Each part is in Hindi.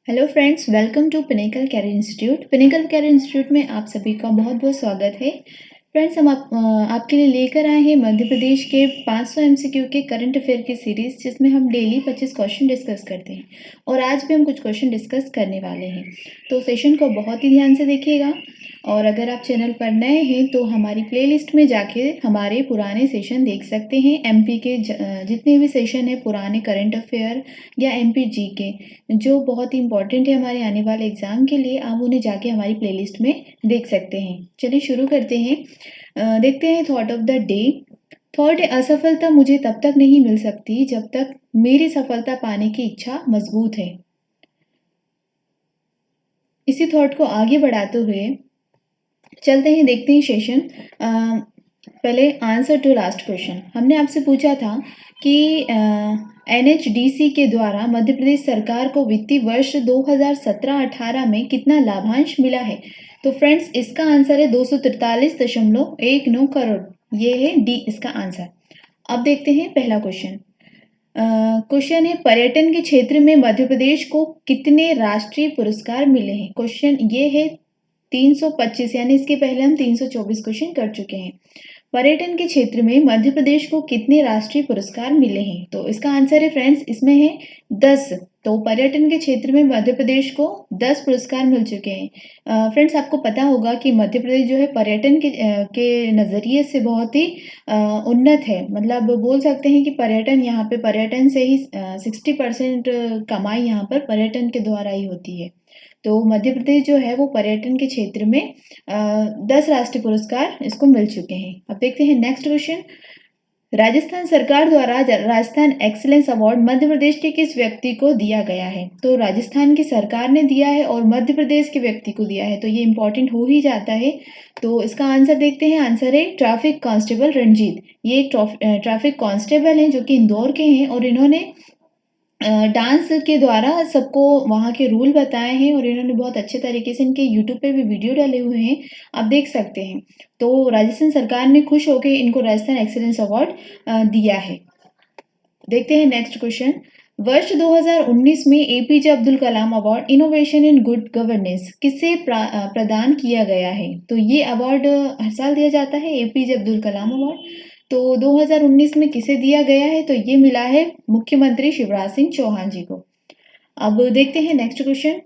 Hello friends, welcome to Pinnacle Career Institute. Pinnacle Career Institute में आप सभी का बहुत बहुत स्वागत है। फ्रेंड्स, हम आपके लिए लेकर आए हैं मध्य प्रदेश के 500 एमसीक्यू के करंट अफेयर की सीरीज़, जिसमें हम डेली 25 क्वेश्चन डिस्कस करते हैं और आज भी हम कुछ क्वेश्चन डिस्कस करने वाले हैं। तो सेशन को बहुत ही ध्यान से देखिएगा और अगर आप चैनल पर नए हैं तो हमारी प्लेलिस्ट में जाके हमारे पुराने सेशन देख सकते हैं। एमपी के जितने भी सेशन है पुराने करंट अफेयर या एमपी जी के, जो बहुत ही इंपॉर्टेंट है हमारे आने वाले एग्जाम के लिए, आप उन्हें जाके हमारी प्लेलिस्ट में देख सकते हैं। चलिए शुरू करते हैं। देखते हैं thought of the day. Thought: असफलता मुझे तब तक नहीं मिल सकती जब तक मेरी सफलता पाने की इच्छा मजबूत है। इसी थॉट को आगे बढ़ाते हुए चलते हैं, देखते हैं सेशन। पहले आंसर टू लास्ट क्वेश्चन। हमने आपसे पूछा था कि एनएचडीसी के द्वारा मध्य प्रदेश सरकार को वित्तीय वर्ष 2017-18 में कितना लाभांश मिला है। तो फ्रेंड्स, इसका आंसर है 243.19 करोड़। ये है डी इसका आंसर। अब देखते हैं पहला क्वेश्चन। क्वेश्चन है, पर्यटन के क्षेत्र में मध्य प्रदेश को कितने राष्ट्रीय पुरस्कार मिले हैं। क्वेश्चन ये है 325, यानी इसके पहले हम 324 क्वेश्चन कर चुके हैं। पर्यटन के क्षेत्र में मध्य प्रदेश को कितने राष्ट्रीय पुरस्कार मिले हैं। तो इसका आंसर है फ्रेंड्स, इसमें है 10। तो पर्यटन के क्षेत्र में मध्य प्रदेश को 10 पुरस्कार मिल चुके हैं। फ्रेंड्स, आपको पता होगा कि मध्य प्रदेश जो है पर्यटन के नज़रिए से बहुत ही उन्नत है। मतलब बोल सकते हैं कि पर्यटन से ही 60% कमाई यहाँ पर पर्यटन के द्वारा ही होती है। तो मध्य प्रदेश जो है वो पर्यटन के क्षेत्र में 10 राष्ट्रीय पुरस्कार इसको मिल चुके हैं। अब देखते हैं नेक्स्ट क्वेश्चन। राजस्थान सरकार द्वारा राजस्थान एक्सीलेंस अवार्ड मध्य प्रदेश के किस व्यक्ति को दिया गया है। तो राजस्थान की सरकार ने दिया है और मध्य प्रदेश के व्यक्ति को दिया है, तो ये इंपॉर्टेंट हो ही जाता है। तो इसका आंसर देखते हैं। आंसर है ट्रैफिक कांस्टेबल रंजीत। ये एक ट्रैफिक कांस्टेबल हैं जो कि इंदौर के हैं और इन्होंने डांस के द्वारा सबको वहाँ के रूल बताए हैं और इन्होंने बहुत अच्छे तरीके से इनके यूट्यूब पे भी वीडियो डाले हुए हैं, आप देख सकते हैं। तो राजस्थान सरकार ने खुश होकर इनको राजस्थान एक्सीलेंस अवार्ड दिया है। देखते हैं नेक्स्ट क्वेश्चन। वर्ष 2019 में APJ Abdul Kalam award innovation in good governance किसे प्रदान किया गया है। तो ये अवार्ड हर साल दिया जाता है, एपीजे अब्दुल कलाम अवार्ड। तो 2019 में किसे दिया गया है। तो ये मिला है मुख्यमंत्री शिवराज सिंह चौहान जी को। अब देखते हैं नेक्स्ट क्वेश्चन।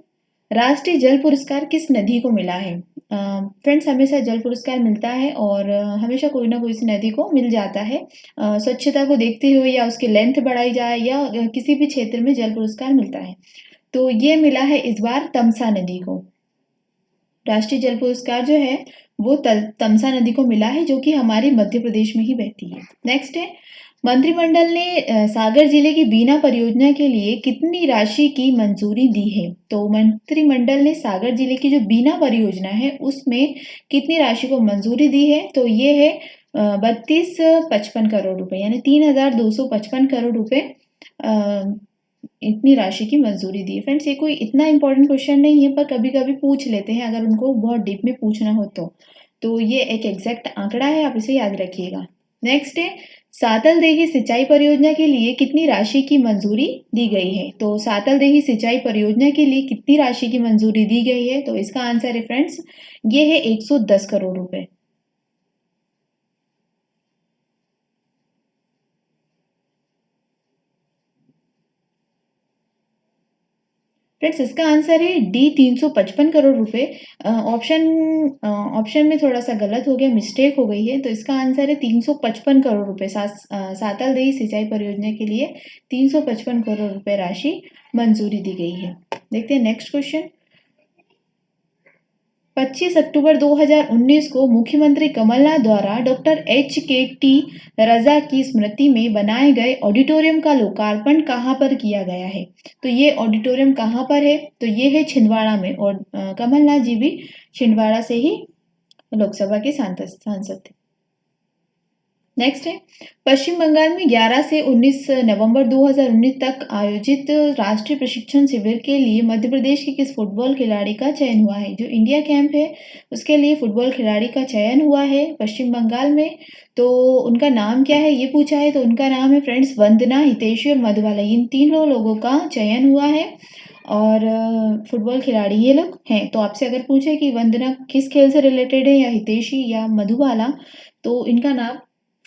राष्ट्रीय जल पुरस्कार किस नदी को मिला है। फ्रेंड्स, हमेशा जल पुरस्कार मिलता है और हमेशा कोई ना कोई सी नदी को मिल जाता है। स्वच्छता को देखते हुए या उसकी लेंथ बढ़ाई जाए या किसी भी क्षेत्र में जल पुरस्कार मिलता है। तो ये मिला है इस बार तमसा नदी को। राष्ट्रीय जल पुरस्कार जो है वो तमसा नदी को मिला है, जो कि हमारे मध्य प्रदेश में ही बहती है। नेक्स्ट है, मंत्रिमंडल ने सागर जिले की बीना परियोजना के लिए कितनी राशि की मंजूरी दी है। तो मंत्रिमंडल ने सागर जिले की जो बीना परियोजना है उसमें कितनी राशि को मंजूरी दी है। तो ये है 3255 करोड़ रुपए, यानी 3255 करोड़ रुपए इतनी राशि की मंजूरी दी है। फ्रेंड्स, ये कोई इतना इंपॉर्टेंट क्वेश्चन नहीं है, पर कभी कभी पूछ लेते हैं अगर उनको बहुत डीप में पूछना हो तो ये एक एग्जैक्ट आंकड़ा है, आप इसे याद रखिएगा। नेक्स्ट है, सातल देही सिंचाई परियोजना के लिए कितनी राशि की मंजूरी दी गई है। तो सातल देही सिंचाई परियोजना के लिए कितनी राशि की मंजूरी दी गई है। तो इसका आंसर है फ्रेंड्स, ये है 110 करोड़ रुपए। फ्रेंड्स, इसका आंसर है डी 355 करोड़ रुपए। ऑप्शन में थोड़ा सा गलत हो गया, मिस्टेक हो गई है। तो इसका आंसर है 355 करोड़ रुपए। सातल देही सिंचाई परियोजना के लिए 355 करोड़ रुपए राशि मंजूरी दी गई है। देखते हैं नेक्स्ट क्वेश्चन। 25 अक्टूबर 2019 को मुख्यमंत्री कमलनाथ द्वारा डॉक्टर एच.के.टी. रजा की स्मृति में बनाए गए ऑडिटोरियम का लोकार्पण कहाँ पर किया गया है। तो ये ऑडिटोरियम कहाँ पर है। तो ये है छिंदवाड़ा में और कमलनाथ जी भी छिंदवाड़ा से ही लोकसभा के सांसद थे। नेक्स्ट है, पश्चिम बंगाल में 11 से 19 नवंबर 2019 तक आयोजित राष्ट्रीय प्रशिक्षण शिविर के लिए मध्य प्रदेश के किस फुटबॉल खिलाड़ी का चयन हुआ है? जो इंडिया कैंप है उसके लिए फुटबॉल खिलाड़ी का चयन हुआ है पश्चिम बंगाल में। तो उनका नाम क्या है ये पूछा है, तो उनका नाम है फ्रेंड्स वंदना, हितैषी और मधुबाला। इन तीनों लोगों का चयन हुआ है और फुटबॉल खिलाड़ी ये लोग हैं। तो आपसे अगर पूछे कि वंदना किस खेल से रिलेटेड है या हितैषी या मधुबाला, तो इनका नाम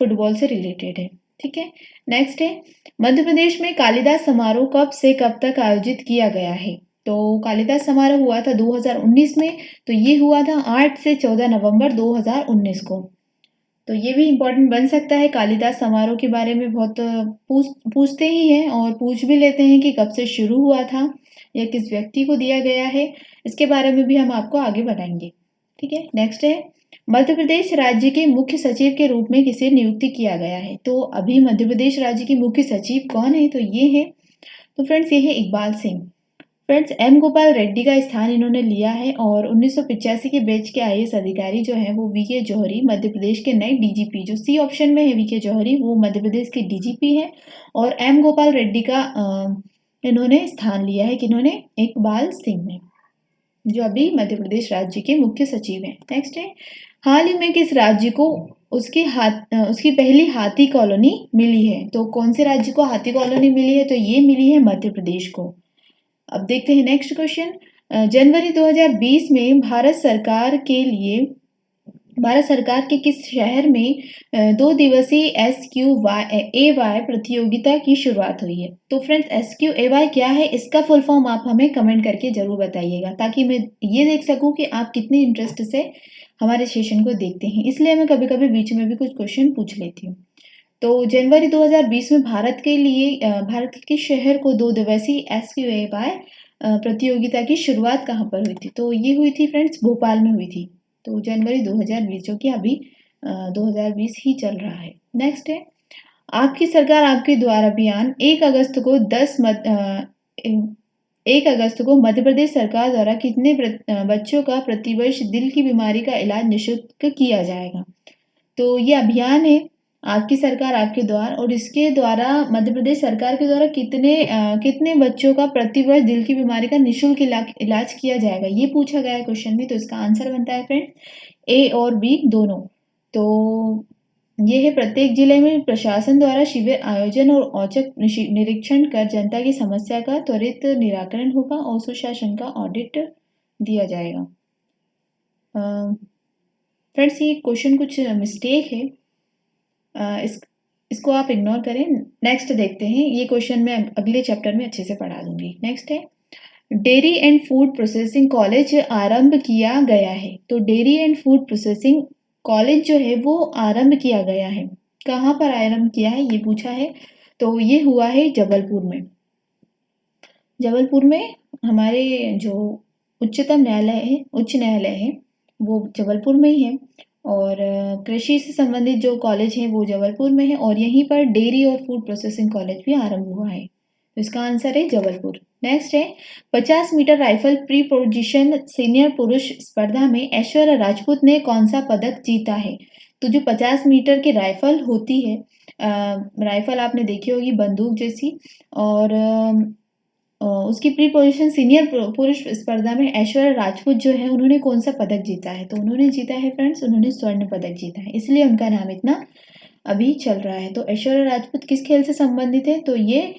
फुटबॉल से रिलेटेड है। ठीक है, नेक्स्ट है, मध्य प्रदेश में कालिदास समारोह कब से कब तक आयोजित किया गया है? तो कालिदास समारोह हुआ था 2019 में, तो ये हुआ था 8 से 14 नवंबर 2019 को। तो ये भी इम्पोर्टेंट बन सकता है, कालिदास समारोह के बारे में बहुत पूछते ही हैं और पूछ भी लेते हैं कि कब से शुरू हुआ था या किस व्यक्ति को दिया गया है। इसके बारे में भी हम आपको आगे बताएंगे। ठीक है, नेक्स्ट है, मध्य प्रदेश राज्य के मुख्य सचिव के रूप में किसे नियुक्ति किया गया है? तो अभी मध्य प्रदेश राज्य के मुख्य सचिव कौन है? तो ये है, तो फ्रेंड्स ये है इकबाल सिंह। फ्रेंड्स एम गोपाल रेड्डी का स्थान इन्होंने लिया है और 1985 के बैच के आईएएस अधिकारी जो है वो वीके जौहरी मध्य प्रदेश के नए डीजीपी, जो सी ऑप्शन में है वीके जौहरी, वो मध्य प्रदेश के डीजीपी है। और एम गोपाल रेड्डी का इन्होंने स्थान लिया है, किन्होंने? इकबाल सिंह ने, जो अभी मध्य प्रदेश राज्य के मुख्य सचिव हैं। नेक्स्ट है, हाल ही में किस राज्य को उसकी पहली हाथी कॉलोनी मिली है? तो कौन से राज्य को हाथी कॉलोनी मिली है? तो ये मिली है मध्य प्रदेश को। अब देखते हैं नेक्स्ट क्वेश्चन, जनवरी 2020 में भारत सरकार के किस शहर में 2 दिवसीय SQAY प्रतियोगिता की शुरुआत हुई है? तो फ्रेंड्स SQAY क्या है, इसका फुल फॉर्म आप हमें कमेंट करके जरूर बताइएगा, ताकि मैं ये देख सकूं कि आप कितने इंटरेस्ट से हमारे सेशन को देखते हैं। इसलिए मैं कभी कभी बीच में भी कुछ क्वेश्चन पूछ लेती हूँ। तो जनवरी 2020 में भारत के शहर को 2 दिवसीय SQAY प्रतियोगिता की शुरुआत कहाँ पर हुई थी? तो ये हुई थी फ्रेंड्स भोपाल में हुई थी। तो जनवरी 2020, जो कि अभी 2020 ही चल रहा है। नेक्स्ट है, आपकी सरकार आपके द्वार अभियान 1 अगस्त को मध्य प्रदेश सरकार द्वारा कितने बच्चों का प्रतिवर्ष दिल की बीमारी का इलाज निःशुल्क किया जाएगा? तो ये अभियान है आपकी सरकार आपके द्वार, और इसके द्वारा मध्य प्रदेश सरकार के द्वारा कितने बच्चों का प्रतिवर्ष दिल की बीमारी का निःशुल्क इलाज किया जाएगा, ये पूछा गया है क्वेश्चन में। तो इसका आंसर बनता है फ्रेंड ए और बी दोनों। तो ये है, प्रत्येक जिले में प्रशासन द्वारा शिविर आयोजन और औचक निरीक्षण कर जनता की समस्या का त्वरित निराकरण होगा और सुशासन का ऑडिट दिया जाएगा। फ्रेंड्स ये क्वेश्चन कुछ मिस्टेक है, इसको आप इग्नोर करें। नेक्स्ट देखते हैं, ये क्वेश्चन मैं अगले चैप्टर में अच्छे से पढ़ा दूंगी। नेक्स्ट है, dairy and food processing college आरंभ किया गया है। तो dairy and food processing college जो है वो आरंभ किया गया है, कहाँ पर आरंभ किया है ये पूछा है। तो ये हुआ है जबलपुर में। जबलपुर में हमारे जो उच्च न्यायालय है वो जबलपुर में ही है, और कृषि से संबंधित जो कॉलेज है वो जबलपुर में है, और यहीं पर डेयरी और फूड प्रोसेसिंग कॉलेज भी आरंभ हुआ है। तो इसका आंसर है जबलपुर। नेक्स्ट है, 50 metre rifle prone position senior पुरुष स्पर्धा में ऐश्वर्या राजपूत ने कौन सा पदक जीता है? तो जो 50 मीटर की राइफल होती है, राइफल आपने देखी होगी बंदूक जैसी, और उसकी प्री पोजीशन सीनियर पुरुष स्पर्धा में ऐश्वर्या राजपूत जो है उन्होंने कौन सा पदक जीता है? तो उन्होंने जीता है फ्रेंड्स, उन्होंने स्वर्ण पदक जीता है, इसलिए उनका नाम इतना अभी चल रहा है। तो ऐश्वर्या राजपूत किस खेल से संबंधित है? तो ये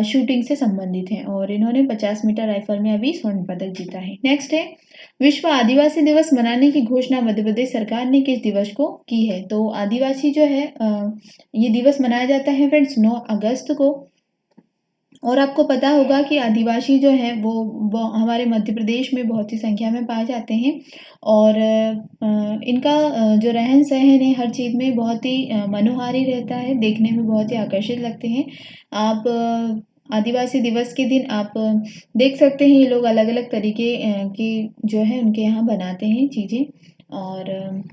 शूटिंग से संबंधित है, और इन्होंने 50 मीटर राइफल में अभी स्वर्ण पदक जीता है। नेक्स्ट है, विश्व आदिवासी दिवस मनाने की घोषणा मध्य प्रदेश सरकार ने किस दिवस को की है? तो आदिवासी जो है ये दिवस मनाया जाता है फ्रेंड्स 9 अगस्त को। और आपको पता होगा कि आदिवासी जो हैं वो हमारे मध्य प्रदेश में बहुत ही संख्या में पाए जाते हैं, और इनका जो रहन सहन है हर चीज़ में बहुत ही मनोहारी रहता है, देखने में बहुत ही आकर्षित लगते हैं। आप आदिवासी दिवस के दिन आप देख सकते हैं, ये लोग अलग अलग तरीके की जो है उनके यहाँ बनाते हैं चीज़ें। और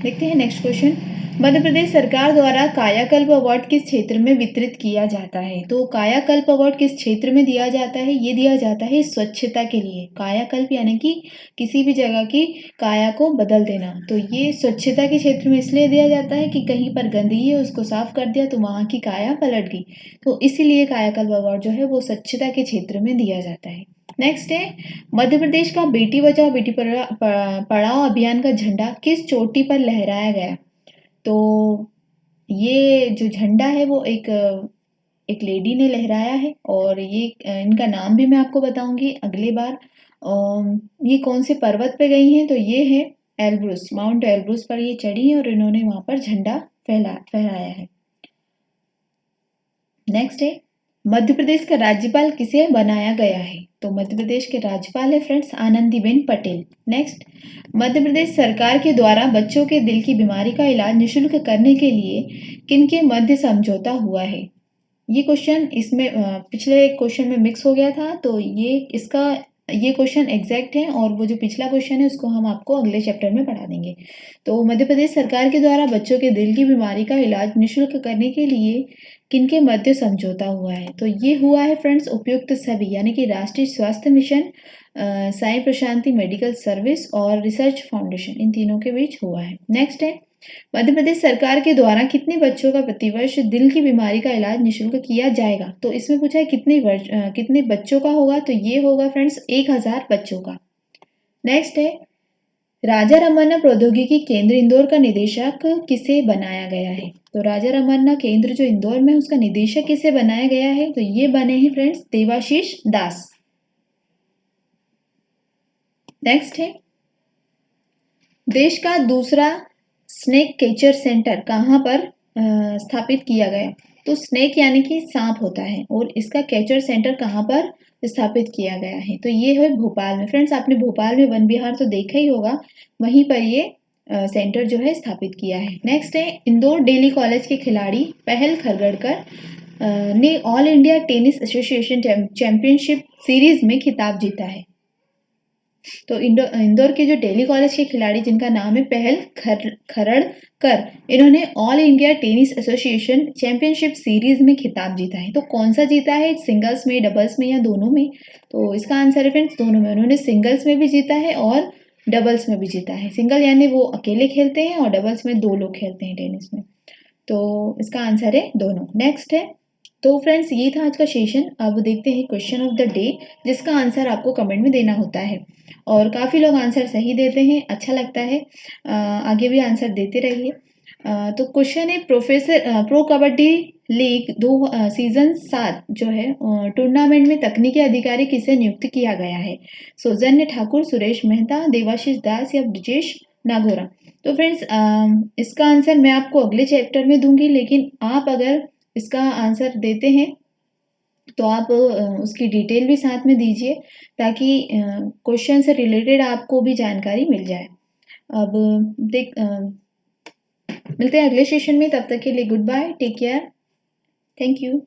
देखते हैं नेक्स्ट क्वेश्चन। मध्य प्रदेश सरकार द्वारा कायाकल्प अवार्ड किस क्षेत्र में वितरित किया जाता है? तो कायाकल्प अवार्ड किस क्षेत्र में दिया जाता है? ये दिया जाता है स्वच्छता के लिए। कायाकल्प यानी कि किसी भी जगह की काया को बदल देना। तो ये स्वच्छता के क्षेत्र में इसलिए दिया जाता है कि कहीं पर गंदगी है उसको साफ कर दिया तो वहाँ की काया पलट गई। तो इसीलिए कायाकल्प अवार्ड जो है वो स्वच्छता के क्षेत्र में दिया जाता है। नेक्स्ट है, मध्य प्रदेश का बेटी बचाओ बेटी पढ़ाओ अभियान का झंडा किस चोटी पर लहराया गया? तो ये जो झंडा है वो एक लेडी ने लहराया है और ये इनका नाम भी मैं आपको बताऊंगी अगली बार। ये कौन से पर्वत पे गई हैं? तो ये है एल्ब्रुस, माउंट एल्ब्रुस पर ये चढ़ी हैं और इन्होंने वहां पर झंडा फहराया है। नेक्स्ट है, मध्य प्रदेश का राज्यपाल किसे बनाया गया है? तो मध्य प्रदेश के राज्यपाल है फ्रेंड्स आनंदीबेन पटेल। नेक्स्ट, मध्य प्रदेश सरकार के द्वारा बच्चों के दिल की बीमारी का इलाज निःशुल्क करने के लिए किनके मध्य समझौता हुआ है? ये क्वेश्चन इसमें पिछले क्वेश्चन में मिक्स हो गया था, तो ये क्वेश्चन एग्जैक्ट है और वो जो पिछला क्वेश्चन है उसको हम आपको अगले चैप्टर में पढ़ा देंगे। तो मध्य प्रदेश सरकार के द्वारा बच्चों के दिल की बीमारी का इलाज निःशुल्क करने के लिए किनके मध्य समझौता हुआ है? तो ये हुआ है फ्रेंड्स उपयुक्त सभी यानी कि राष्ट्रीय स्वास्थ्य mission, Sai Prashanti medical service और रिसर्च फाउंडेशन, इन तीनों के बीच हुआ है। नेक्स्ट है, मध्य प्रदेश सरकार के द्वारा कितने बच्चों का प्रतिवर्ष दिल की बीमारी का इलाज निःशुल्क किया जाएगा? तो इसमें पूछा है कितने बच्चों का होगा? तो ये होगा फ्रेंड्स 1000 बच्चों का। नेक्स्ट है, राजा रमन्ना प्रौद्योगिकी केंद्र इंदौर का निदेशक किसे बनाया गया है? तो राजा रमन्ना केंद्र जो इंदौर में उसका निदेशक किसे बनाया गया है? तो ये बने हैं फ्रेंड्स देवाशीष दास। नेक्स्ट है, देश का दूसरा स्नेक कैचर सेंटर कहाँ पर स्थापित किया गया? तो स्नेक यानी कि सांप होता है और इसका कैचर सेंटर कहाँ पर स्थापित किया गया है? तो ये है भोपाल में। फ्रेंड्स आपने भोपाल में वन विहार तो देखा ही होगा, वहीं पर ये सेंटर जो है स्थापित किया है। नेक्स्ट है, इंदौर डेली कॉलेज के खिलाड़ी पहल खरगड़कर ने all India tennis association championship series में खिताब जीता है। तो इंदौर के जो डेली कॉलेज के खिलाड़ी जिनका नाम है पहल खरड़कर, इन्होंने all India tennis association championship series में खिताब जीता है। तो कौन सा जीता है, सिंगल्स में, डबल्स में या दोनों में? तो इसका आंसर है फ्रेंड्स दोनों में। उन्होंने सिंगल्स में भी जीता है और डबल्स में भी जीता है। सिंगल यानी वो अकेले खेलते हैं और डबल्स में 2 लोग खेलते हैं टेनिस में। तो इसका आंसर है दोनों। नेक्स्ट है, तो फ्रेंड्स ये था आज का सेशन। अब देखते हैं क्वेश्चन ऑफ द डे जिसका आंसर आपको कमेंट में देना होता है और काफ़ी लोग आंसर सही देते हैं, अच्छा लगता है। आगे भी आंसर देते रहिए। तो क्वेश्चन है, प्रो कबड्डी लीग सीजन 7 जो है टूर्नामेंट में तकनीकी अधिकारी किसे नियुक्त किया गया है? सौजन्य ठाकुर, सुरेश मेहता, देवाशीष दास या ब्रिजेश नागोरा? तो फ्रेंड्स इसका आंसर मैं आपको अगले चैप्टर में दूंगी, लेकिन आप अगर इसका आंसर देते हैं तो आप उसकी डिटेल भी साथ में दीजिए ताकि क्वेश्चन से रिलेटेड आपको भी जानकारी मिल जाए। अब मिलते हैं अगले सेशन में, तब तक के लिए goodbye, take care, thank you.